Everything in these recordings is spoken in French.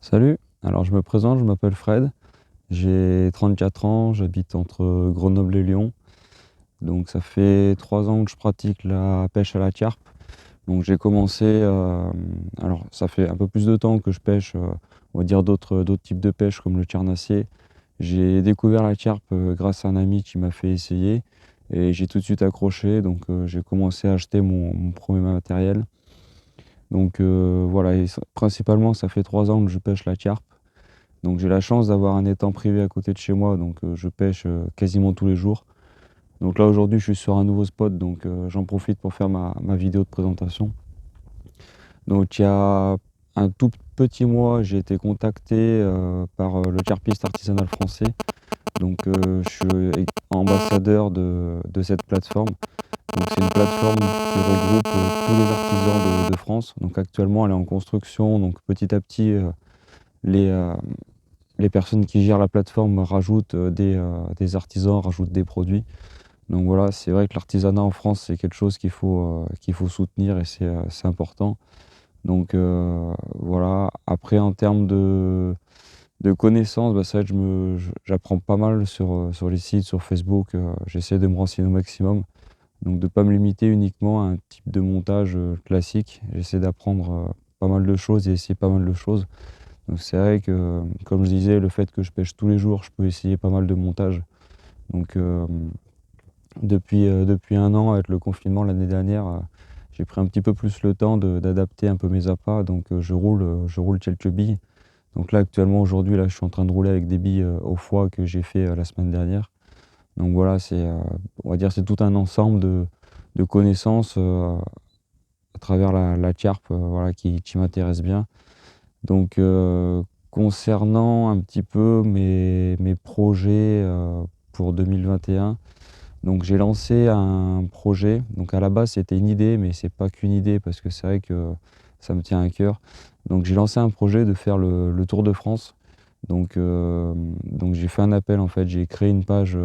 Salut, alors je me présente, je m'appelle Fred, j'ai 34 ans, j'habite entre Grenoble et Lyon. Donc ça fait 3 ans que je pratique la pêche à la carpe. Donc j'ai commencé, alors ça fait un peu plus de temps que je pêche, on va dire d'autres types de pêche comme le carnassier. J'ai découvert la carpe grâce à un ami qui m'a fait essayer et j'ai tout de suite accroché. Donc j'ai commencé à acheter mon premier matériel. Donc voilà, et principalement ça fait 3 ans que je pêche la carpe. Donc j'ai la chance d'avoir un étang privé à côté de chez moi, donc je pêche quasiment tous les jours. Donc là aujourd'hui je suis sur un nouveau spot, donc j'en profite pour faire ma vidéo de présentation. Donc il y a un tout petit mois, j'ai été contacté par le carpiste artisanal français. Donc je suis ambassadeur de cette plateforme. Donc c'est une plateforme qui regroupe tous les artisans de France. Donc actuellement elle est en construction, donc petit à petit les, euh, les personnes qui gèrent la plateforme rajoutent des artisans, rajoutent des produits. Donc voilà, c'est vrai que l'artisanat en France, c'est quelque chose qu'il faut soutenir et c'est important. Donc voilà, après en termes de connaissances, bah, c'est vrai que j'apprends pas mal sur les sites, sur Facebook. J'essaie de me renseigner au maximum. Donc de ne pas me limiter uniquement à un type de montage classique. J'essaie d'apprendre pas mal de choses et essayer pas mal de choses. Donc c'est vrai que, comme je disais, le fait que je pêche tous les jours, je peux essayer pas mal de montages. Donc depuis un an, avec le confinement l'année dernière, j'ai pris un petit peu plus le temps d'adapter un peu mes appâts. Donc je roule quelques billes. Donc là actuellement, aujourd'hui, là, je suis en train de rouler avec des billes au foie que j'ai fait la semaine dernière. Donc voilà, on va dire, c'est tout un ensemble de connaissances à travers la carpe, voilà, qui m'intéresse bien. Donc, concernant un petit peu mes projets pour 2021, donc j'ai lancé un projet. Donc à la base, c'était une idée, mais c'est pas qu'une idée parce que c'est vrai que ça me tient à cœur. Donc j'ai lancé un projet de faire le Tour de France. Donc j'ai fait un appel en fait, j'ai créé une page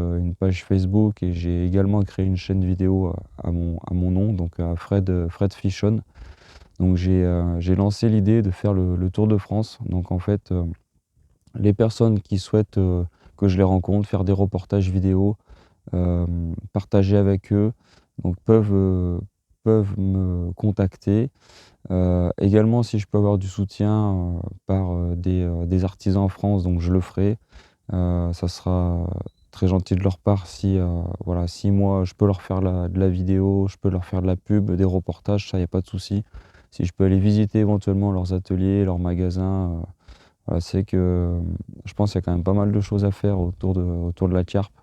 Facebook et j'ai également créé une chaîne vidéo à mon nom, donc à Fred Fichon. Donc j'ai lancé l'idée de faire le Tour de France. Donc en fait, les personnes qui souhaitent que je les rencontre, faire des reportages vidéo, partager avec eux, donc peuvent me contacter. Également, si je peux avoir du soutien par des artisans en France, donc je le ferai. Ça sera très gentil de leur part si, voilà, si moi je peux leur faire de la vidéo, je peux leur faire de la pub, des reportages, ça, il n'y a pas de souci. Si je peux aller visiter éventuellement leurs ateliers, leurs magasins, voilà, c'est que je pense qu'il y a quand même pas mal de choses à faire autour de la carpe.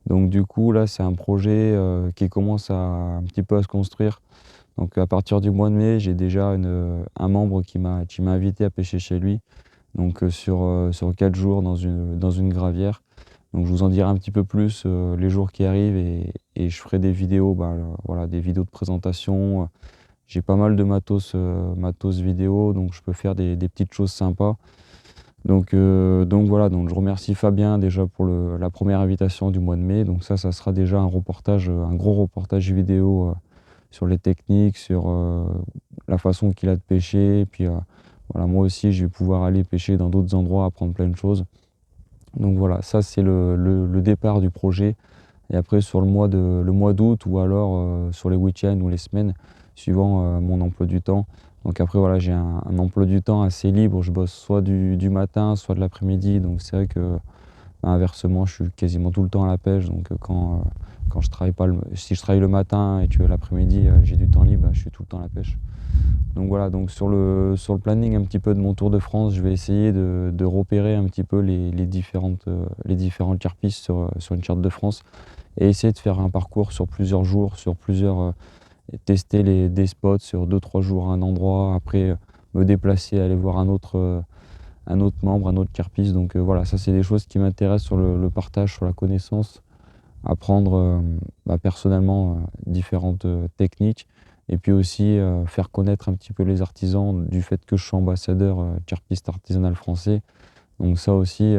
Donc du coup, là, c'est un projet qui commence un petit peu à se construire. Donc à partir du mois de mai, j'ai déjà un membre qui m'a invité à pêcher chez lui, donc sur 4 jours dans une gravière. Donc je vous en dirai un petit peu plus les jours qui arrivent et je ferai des vidéos, bah, voilà, des vidéos de présentation. J'ai pas mal de matos vidéo, donc je peux faire des petites choses sympas. Donc voilà, donc je remercie Fabien déjà pour la première invitation du mois de mai. Donc ça sera déjà un reportage, un gros reportage vidéo sur les techniques, sur la façon qu'il a de pêcher. Et puis voilà, moi aussi, je vais pouvoir aller pêcher dans d'autres endroits, apprendre plein de choses. Donc voilà, ça c'est le départ du projet. Et après, sur le mois d'août ou alors sur les week-ends ou les semaines, suivant mon emploi du temps. Donc après, voilà, j'ai un emploi du temps assez libre. Je bosse soit du matin, soit de l'après-midi. Donc c'est vrai que inversement, je suis quasiment tout le temps à la pêche. Donc quand je travaille pas, si je travaille le matin et que l'après-midi, j'ai du temps libre, bah, je suis tout le temps à la pêche. Donc voilà, donc sur le planning un petit peu de mon Tour de France, je vais essayer de repérer un petit peu les différentes carpistes sur une carte de France et essayer de faire un parcours sur plusieurs jours, tester des spots sur deux trois jours à un endroit, après me déplacer, aller voir un autre membre, un autre carpiste. Donc voilà, ça c'est des choses qui m'intéressent sur le partage, sur la connaissance, apprendre bah, personnellement différentes techniques et puis aussi faire connaître un petit peu les artisans du fait que je suis ambassadeur carpiste artisanal français. Donc ça aussi,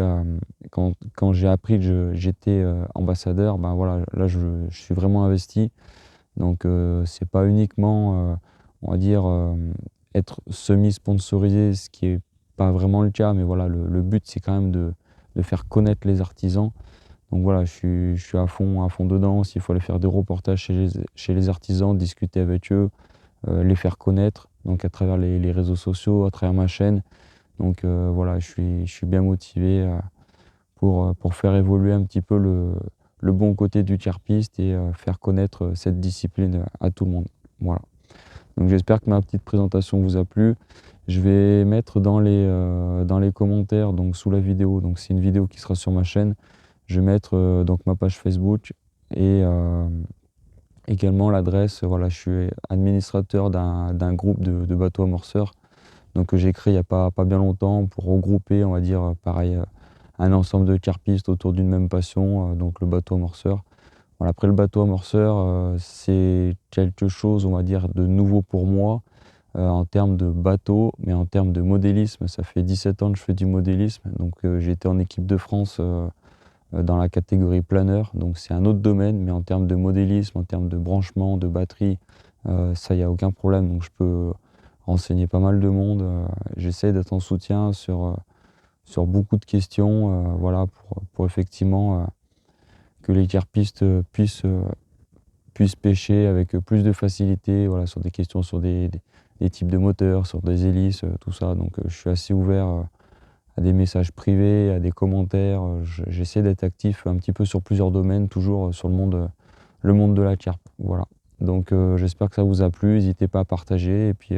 quand j'ai appris que j'étais ambassadeur, ben voilà, là je suis vraiment investi. Donc c'est pas uniquement, on va dire, être semi-sponsorisé, ce qui est pas vraiment le cas, mais voilà, le but, c'est quand même de faire connaître les artisans. Donc voilà, je suis à fond dedans. S'il faut aller faire des reportages chez les artisans, discuter avec eux, les faire connaître, donc à travers les réseaux sociaux, à travers ma chaîne. Donc voilà, je suis bien motivé pour faire évoluer un petit peu le bon côté du tiers-piste et faire connaître cette discipline à tout le monde. Voilà. Donc j'espère que ma petite présentation vous a plu. Je vais mettre dans les commentaires, donc sous la vidéo, donc c'est une vidéo qui sera sur ma chaîne, je vais mettre donc ma page Facebook et également l'adresse. Voilà, je suis administrateur d'un groupe de bateaux amorceurs, donc que j'ai créé il n'y a pas bien longtemps pour regrouper, on va dire, pareil, un ensemble de carpistes autour d'une même passion, donc le bateau amorceur. Voilà, après le bateau amorceur, c'est quelque chose, on va dire, de nouveau pour moi en termes de bateau, mais en termes de modélisme, ça fait 17 ans que je fais du modélisme. Donc j'ai été en équipe de France dans la catégorie planeur, donc c'est un autre domaine, mais en termes de modélisme, en termes de branchement, de batterie, ça, il n'y a aucun problème. Donc je peux renseigner pas mal de monde. J'essaie d'être en soutien sur beaucoup de questions, voilà, pour effectivement que les carpistes puissent pêcher avec plus de facilité, voilà, sur des questions sur des types de moteurs, sur des hélices, tout ça. Donc je suis assez ouvert à des messages privés, à des commentaires. J'essaie d'être actif un petit peu sur plusieurs domaines, toujours sur le monde de la carpe. Voilà. Donc j'espère que ça vous a plu. N'hésitez pas à partager et puis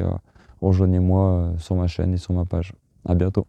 rejoignez-moi sur ma chaîne et sur ma page. À bientôt.